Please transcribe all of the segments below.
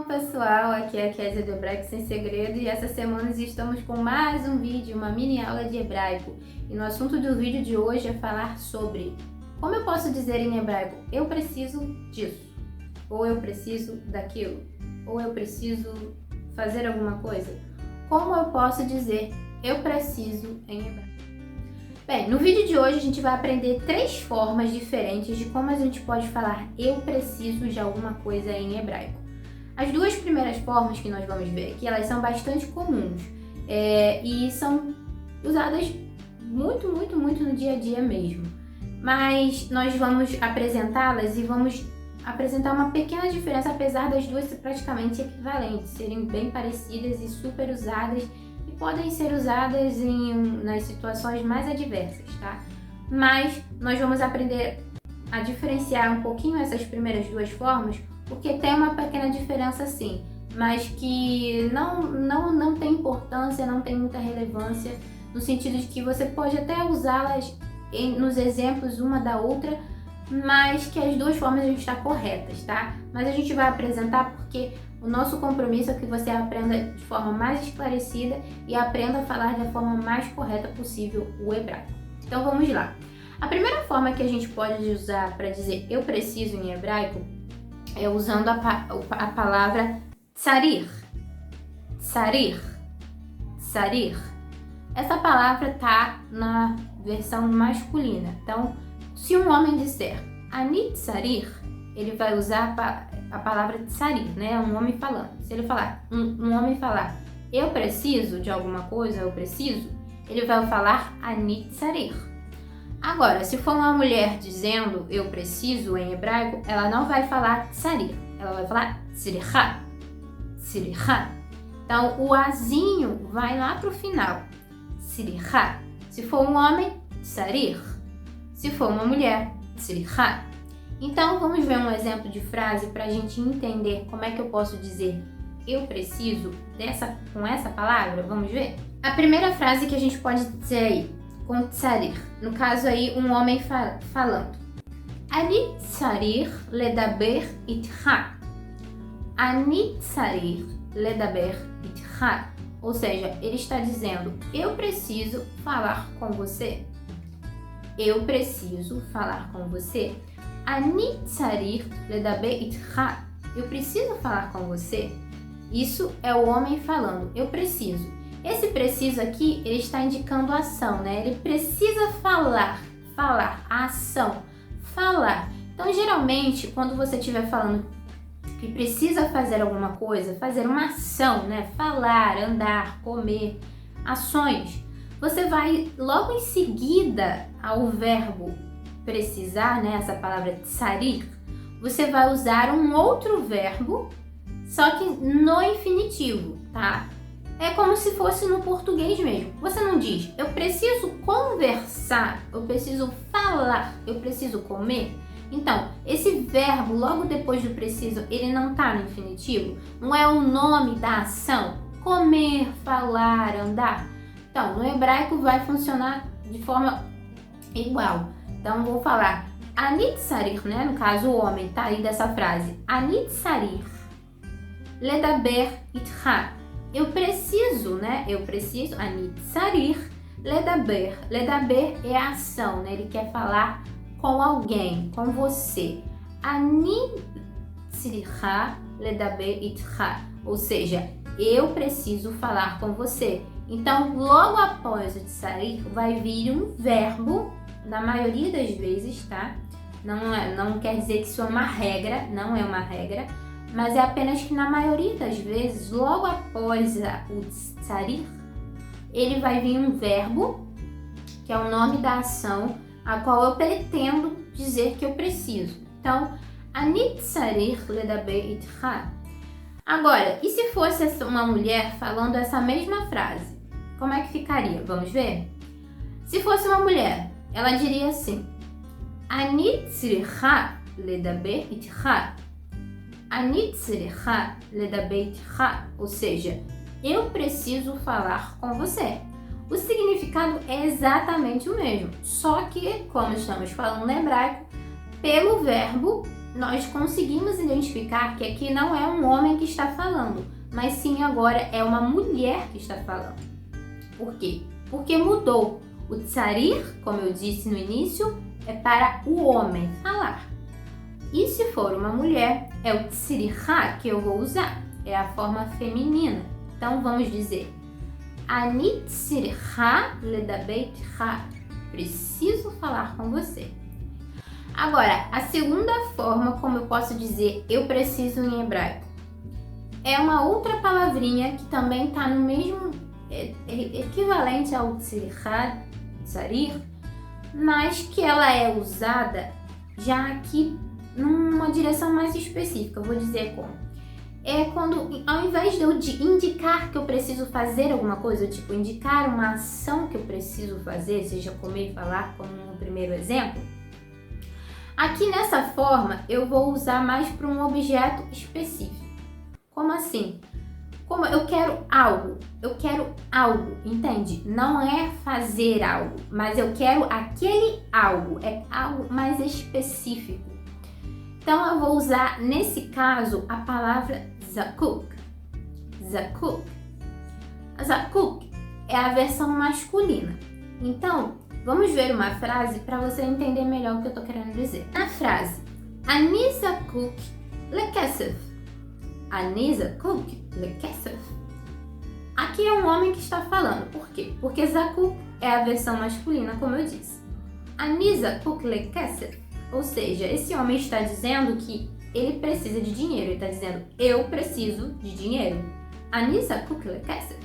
pessoal, aqui é a Kézia do Hebraico Sem Segredo e essa semana estamos com mais um vídeo, uma mini aula de hebraico. E no assunto do vídeo de hoje é falar sobre como eu posso dizer em hebraico, eu preciso disso, ou eu preciso daquilo, ou eu preciso fazer alguma coisa. Como eu posso dizer eu preciso em hebraico? Bem, no vídeo de hoje a gente vai aprender 3 formas diferentes de como a gente pode falar eu preciso de alguma coisa em hebraico. As 2 primeiras formas que nós vamos ver aqui, elas são bastante comuns e são usadas muito no dia a dia mesmo. Mas nós vamos apresentá-las e vamos apresentar uma pequena diferença, apesar das 2 ser praticamente equivalentes, serem bem parecidas e super usadas e podem ser usadas nas situações mais adversas, tá? Mas nós vamos aprender a diferenciar um pouquinho essas primeiras 2 formas, porque tem uma pequena diferença sim, mas que não tem importância, não tem muita relevância, no sentido de que você pode até usá-las nos exemplos uma da outra, mas que as 2 formas a gente está corretas, tá? Mas a gente vai apresentar porque o nosso compromisso é que você aprenda de forma mais esclarecida e aprenda a falar da forma mais correta possível o hebraico. Então vamos lá. A primeira forma que a gente pode usar para dizer eu preciso em hebraico é usando a palavra tsarir. Tsarir. Tsarir. Essa palavra tá na versão masculina. Então, se um homem disser ani tsarir, ele vai usar a palavra tsarir, né? Um homem falando. Se ele falar, um homem falar eu preciso de alguma coisa, eu preciso, ele vai falar ani tsarir. Agora, se for uma mulher dizendo eu preciso em hebraico, ela não vai falar tsarir, ela vai falar tsiricha, tsiricha. Então, o azinho vai lá pro final, tsiricha. Se for um homem, tsarir. Se for uma mulher, tsiricha. Então, vamos ver um exemplo de frase para a gente entender como é que eu posso dizer eu preciso com essa palavra. Vamos ver? A primeira frase que a gente pode dizer aí, com tsarir. No caso aí, um homem falando. Ani tsarir ledaber itcha. Ani tsarir ledaber itcha. Ou seja, ele está dizendo, eu preciso falar com você. Eu preciso falar com você. Ani tsarir ledaber itcha. Eu preciso falar com você. Isso é o homem falando, eu preciso. Esse preciso aqui, ele está indicando ação, né? Ele precisa falar, a ação, falar. Então, geralmente, quando você estiver falando que precisa fazer alguma coisa, fazer uma ação, né? Falar, andar, comer, ações, você vai logo em seguida ao verbo precisar, né? Essa palavra tsarir, você vai usar um outro verbo, só que no infinitivo, tá? É como se fosse no português mesmo. Você não diz, eu preciso conversar, eu preciso falar, eu preciso comer. Então, esse verbo, logo depois do preciso, ele não está no infinitivo? Não é o nome da ação? Comer, falar, andar? Então, no hebraico vai funcionar de forma igual. Então, vou falar ani tsarir, né? No caso, o homem tá aí dessa frase. Ani tsarir ledaber itcha. Eu preciso, né? Eu preciso, ani tsarir ledaber. Ledaber é a ação, né? Ele quer falar com alguém, com você. Ani tsiricha ledaber itcha. Ou seja, eu preciso falar com você. Então, logo após o tsarir, vai vir um verbo, na maioria das vezes, tá? Não quer dizer que isso é uma regra, não é uma regra, mas é apenas que na maioria das vezes, logo após o tsarir, ele vai vir um verbo, que é o nome da ação, a qual eu pretendo dizer que eu preciso. Então, ani tsarir ledaber itcha. Agora, e se fosse uma mulher falando essa mesma frase? Como é que ficaria? Vamos ver? Se fosse uma mulher, ela diria assim, ani tsiricha ledaber itcha. Ani tsiricha ledaber itcha. Ou seja, eu preciso falar com você. O significado é exatamente o mesmo, só que, como estamos falando no hebraico, pelo verbo nós conseguimos identificar que aqui não é um homem que está falando, mas sim agora é uma mulher que está falando. Por quê? Porque mudou. O tsarir, como eu disse no início, é para o homem falar. E se for uma mulher, é o tsiriha que eu vou usar. É a forma feminina. Então vamos dizer: Ani tsiriha ledabei itkha. Preciso falar com você. Agora, a segunda forma como eu posso dizer eu preciso em hebraico é uma outra palavrinha que também está no mesmo equivalente ao tsiriha, tsarir, mas que ela é usada já aqui numa direção mais específica. Eu vou dizer como. É quando, ao invés de eu indicar que eu preciso fazer alguma coisa, tipo indicar uma ação que eu preciso fazer, seja comer e falar, como no primeiro exemplo, aqui nessa forma eu vou usar mais para um objeto específico. Como assim? Como eu quero algo, entende? Não é fazer algo, mas eu quero aquele algo, é algo mais específico. Então eu vou usar nesse caso a palavra zakuk. Zakuk. Zakuk é a versão masculina. Então, vamos ver uma frase para você entender melhor o que eu estou querendo dizer. Na frase, Ani zakuk lekesef. Ani zakuk lekesef. Aqui é um homem que está falando. Por quê? Porque zakuk é a versão masculina, como eu disse. Ani zakuk lekesef. Ou seja, esse homem está dizendo que ele precisa de dinheiro. Ele está dizendo, eu preciso de dinheiro. Ani zakuk lekesef.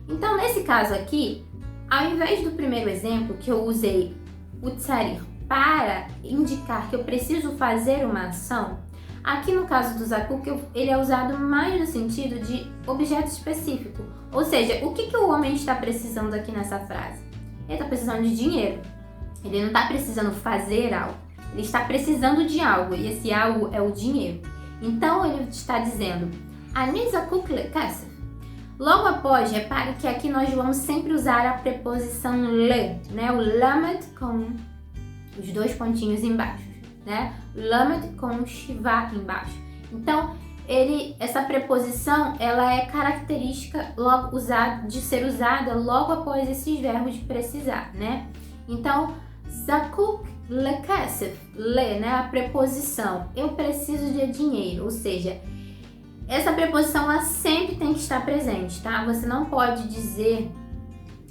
Então, nesse caso aqui, ao invés do primeiro exemplo, que eu usei o tsarir para indicar que eu preciso fazer uma ação, aqui no caso do zakuk, ele é usado mais no sentido de objeto específico. Ou seja, o que o homem está precisando aqui nessa frase? Ele está precisando de dinheiro. Ele não está precisando fazer algo. Ele está precisando de algo e esse algo é o dinheiro. Então ele está dizendo, Ani zakuk lekesef. Logo após, repare que aqui nós vamos sempre usar a preposição le, né? O lamed com os dois pontinhos embaixo, né? Lamed com shivá embaixo. Então, essa preposição, ela é característica de ser usada logo após esses verbos de precisar, né? Então, zakuk lekesef, le, né? A preposição, eu preciso de dinheiro, ou seja, essa preposição ela sempre tem que estar presente, tá? Você não pode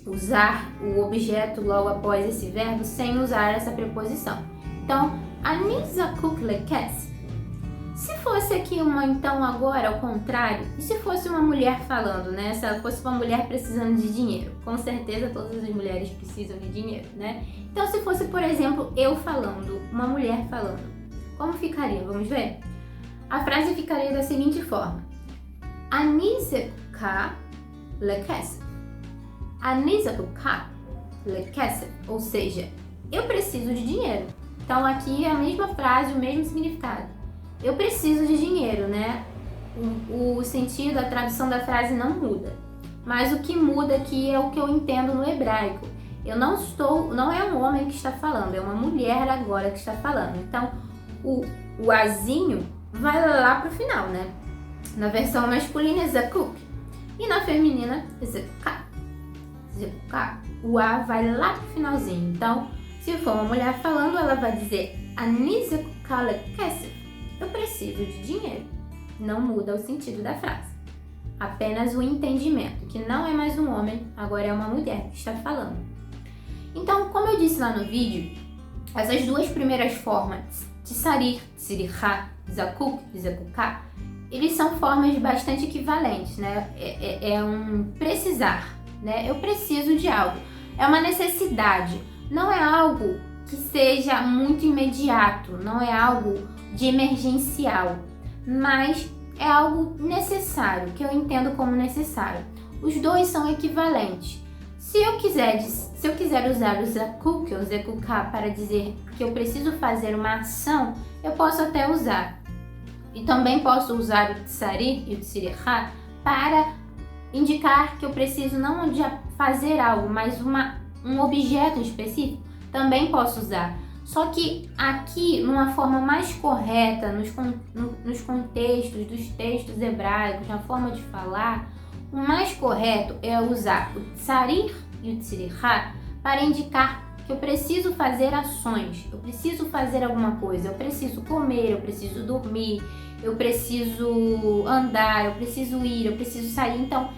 usar o objeto logo após esse verbo sem usar essa preposição. Então, Ani zakuk lekesef. Se fosse aqui então agora ao contrário, e se fosse uma mulher falando, né? Se ela fosse uma mulher precisando de dinheiro, com certeza todas as mulheres precisam de dinheiro, né? Então, se fosse, por exemplo, eu falando, uma mulher falando, como ficaria? Vamos ver? A frase ficaria da seguinte forma: Ani zakuk lekesef. Ani zakuk lekesef. Ou seja, eu preciso de dinheiro. Então aqui é a mesma frase, o mesmo significado. Eu preciso de dinheiro, né? O sentido, a tradução da frase não muda. Mas o que muda aqui é o que eu entendo no hebraico. Não é um homem que está falando, é uma mulher agora que está falando. Então o azinho vai lá pro final, né? Na versão masculina é zakuk e na feminina é zakuk. Zakuk. O a vai lá pro finalzinho. Então, se for uma mulher falando, ela vai dizer Ani zakuk lekesef. Eu preciso de dinheiro. Não muda o sentido da frase. Apenas o entendimento, que não é mais um homem, agora é uma mulher que está falando. Então, como eu disse lá no vídeo, essas duas primeiras formas, tsarir, tsiriha, zakuk e zakuká, eles são formas bastante equivalentes, né? É um precisar, né? Eu preciso de algo. É uma necessidade. Não é algo que seja muito imediato, não é algo de emergencial, mas é algo necessário, que eu entendo como necessário. Os dois são equivalentes. Se eu quiser usar o zakuk ou zakuká para dizer que eu preciso fazer uma ação, eu posso até usar. E também posso usar o tsarir e o tsiriha para indicar que eu preciso não de fazer algo, mas um objeto específico. Também posso usar. Só que aqui, numa forma mais correta, nos contextos dos textos hebraicos, na forma de falar, o mais correto é usar o tsarir e o tsirihá para indicar que eu preciso fazer ações, eu preciso fazer alguma coisa, eu preciso comer, eu preciso dormir, eu preciso andar, eu preciso ir, eu preciso sair. Então,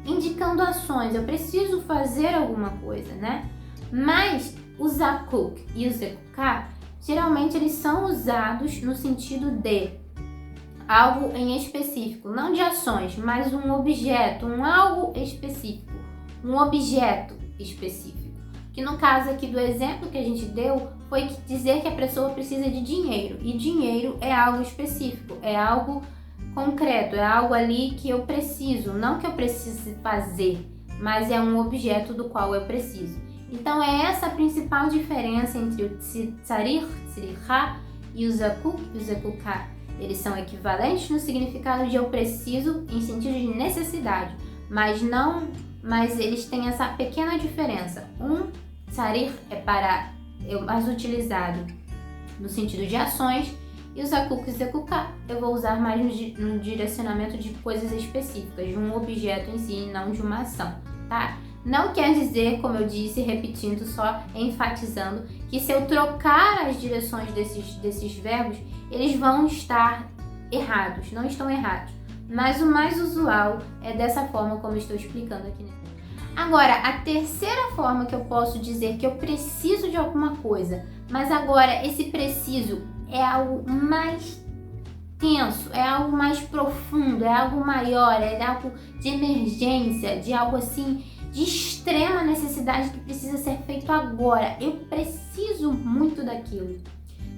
indicando ações, eu preciso fazer alguma coisa, né? Mas o zakuk e o zekuká, geralmente eles são usados no sentido de algo em específico, não de ações, mas um objeto, um algo específico, um objeto específico. Que no caso aqui do exemplo que a gente deu, foi dizer que a pessoa precisa de dinheiro. E dinheiro é algo específico, é algo concreto, é algo ali que eu preciso, não que eu precise fazer, mas é um objeto do qual eu preciso. Então é essa a principal diferença entre o tsarir, tsirihá e o zakuk e o zekuká. Eles são equivalentes no significado de eu preciso em sentido de necessidade, mas eles têm essa pequena diferença. Um tsarir é mais utilizado no sentido de ações e o zakuk e zekuká eu vou usar mais no direcionamento de coisas específicas, de um objeto em si, não de uma ação, tá? Não quer dizer, como eu disse, repetindo, só enfatizando, que se eu trocar as direções desses verbos, eles vão estar errados, não estão errados. Mas o mais usual é dessa forma como eu estou explicando aqui. Agora, a terceira forma que eu posso dizer que eu preciso de alguma coisa, mas agora esse preciso é algo mais tenso, é algo mais profundo, é algo maior, é algo de emergência, de algo assim, de extrema necessidade que precisa ser feito agora. Eu preciso muito daquilo.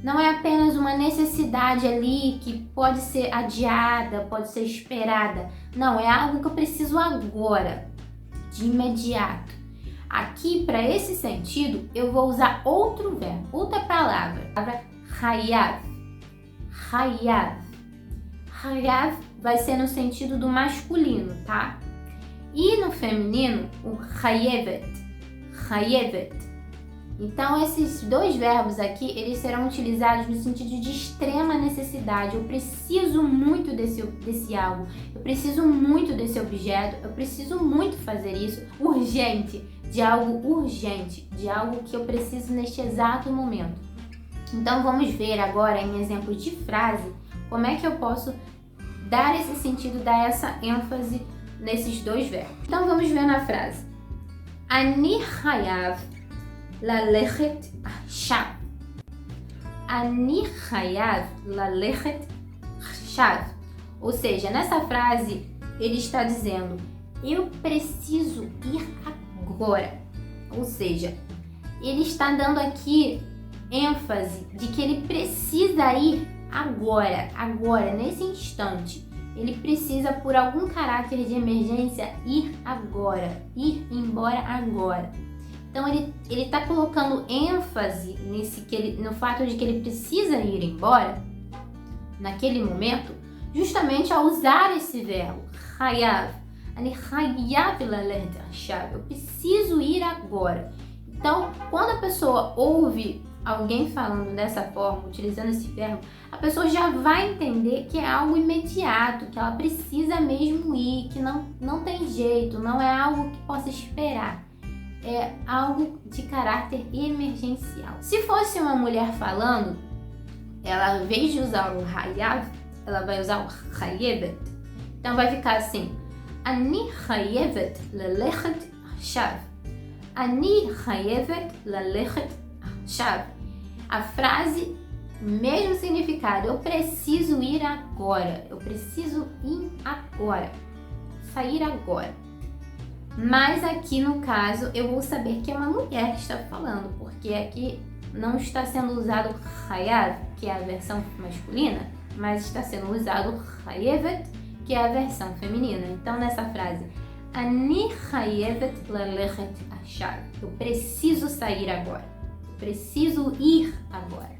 Não é apenas uma necessidade ali que pode ser adiada, pode ser esperada. Não, é algo que eu preciso agora, de imediato. Aqui, para esse sentido, eu vou usar outro verbo, outra palavra, a palavra hayav. Hayav. Hayav vai ser no sentido do masculino, tá? E no feminino, o hayevet. Hayevet. Então, esses dois verbos aqui, eles serão utilizados no sentido de extrema necessidade. Eu preciso muito desse algo, eu preciso muito desse objeto, eu preciso muito fazer isso. Urgente, de algo que eu preciso neste exato momento. Então, vamos ver agora, em exemplos de frase, como é que eu posso dar esse sentido, dar essa ênfase nesses dois verbos. Então, vamos ver na frase. Ani hayav lalechet עכשיו. אני חייב ללכת עכשיו. Ou seja, nessa frase ele está dizendo eu preciso ir agora. Ou seja, ele está dando aqui ênfase de que ele precisa ir agora, nesse instante. Ele precisa, por algum caráter de emergência, ir agora, ir embora agora. Então ele está colocando ênfase no fato de que ele precisa ir embora naquele momento, justamente ao usar esse verbo, hayav. Eu preciso ir agora. Então, quando a pessoa ouve alguém falando dessa forma, utilizando esse verbo, a pessoa já vai entender que é algo imediato, que ela precisa mesmo ir, que não tem jeito, não é algo que possa esperar. É algo de caráter emergencial. Se fosse uma mulher falando, ela, ao invés de usar o hayav, ela vai usar o hayevet. Então vai ficar assim: Ani hayevet lalechet עכשיו. Ani hayevet lalechet עכשיו. A frase, mesmo significado, eu preciso ir agora. Eu preciso ir agora. Sair agora. Mas aqui no caso eu vou saber que é uma mulher que está falando, porque aqui não está sendo usado hayav, que é a versão masculina, mas está sendo usado hayevet, que é a versão feminina. Então nessa frase, Ani hayevet lalechet עכשיו. Eu preciso sair agora. Eu preciso ir agora.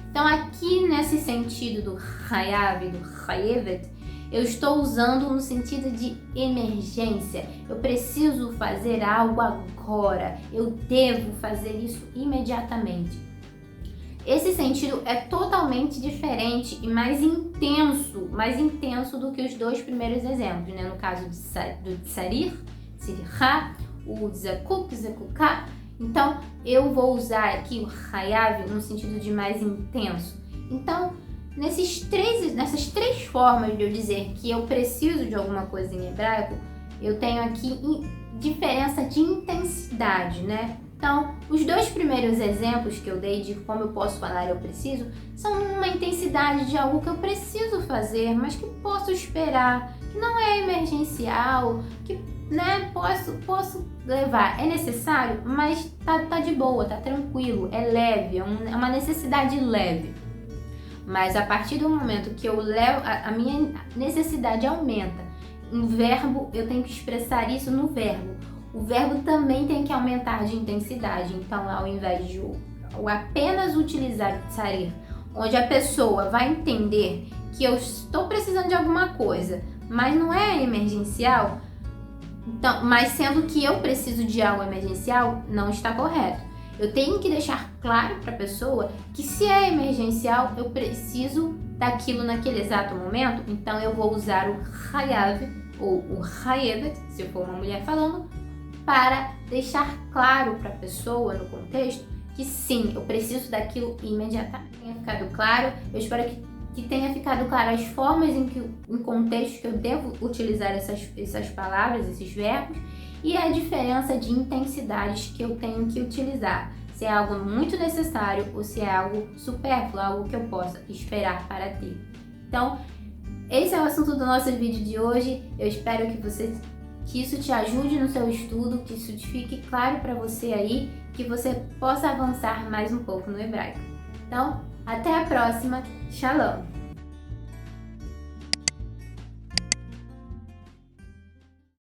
Então aqui nesse sentido do hayav e do hayevet, eu estou usando no sentido de emergência. Eu preciso fazer algo agora. Eu devo fazer isso imediatamente. Esse sentido é totalmente diferente e mais intenso do que os dois primeiros exemplos, né? No caso do tsarir, tsirihá, o zakuk, zakuká. Então, eu vou usar aqui o hayav no sentido de mais intenso. Então, nessas três formas de eu dizer que eu preciso de alguma coisa em hebraico, eu tenho aqui diferença de intensidade, né? Então, os dois primeiros exemplos que eu dei de como eu posso falar eu preciso, são uma intensidade de algo que eu preciso fazer, mas que posso esperar, que não é emergencial, que posso levar. É necessário, mas tá de boa, tá tranquilo, é leve, é uma necessidade leve. Mas a partir do momento que eu levo, a minha necessidade aumenta. Em verbo, eu tenho que expressar isso no verbo. O verbo também tem que aumentar de intensidade. Então, ao invés de eu apenas utilizar o tsarir, onde a pessoa vai entender que eu estou precisando de alguma coisa, mas não é emergencial, então, mas sendo que eu preciso de algo emergencial, não está correto. Eu tenho que deixar claro para a pessoa que se é emergencial, eu preciso daquilo naquele exato momento, então eu vou usar o hayav ou o hayevet, se for uma mulher falando, para deixar claro para a pessoa no contexto que sim, eu preciso daquilo imediatamente. Tenha ficado claro, eu espero que tenha ficado claro as formas em contexto que eu devo utilizar essas palavras, esses verbos, e a diferença de intensidades que eu tenho que utilizar. Se é algo muito necessário ou se é algo supérfluo, algo que eu possa esperar para ter. Então, esse é o assunto do nosso vídeo de hoje. Eu espero que isso te ajude no seu estudo, que isso fique claro para você aí, que você possa avançar mais um pouco no hebraico. Então, até a próxima. Shalom!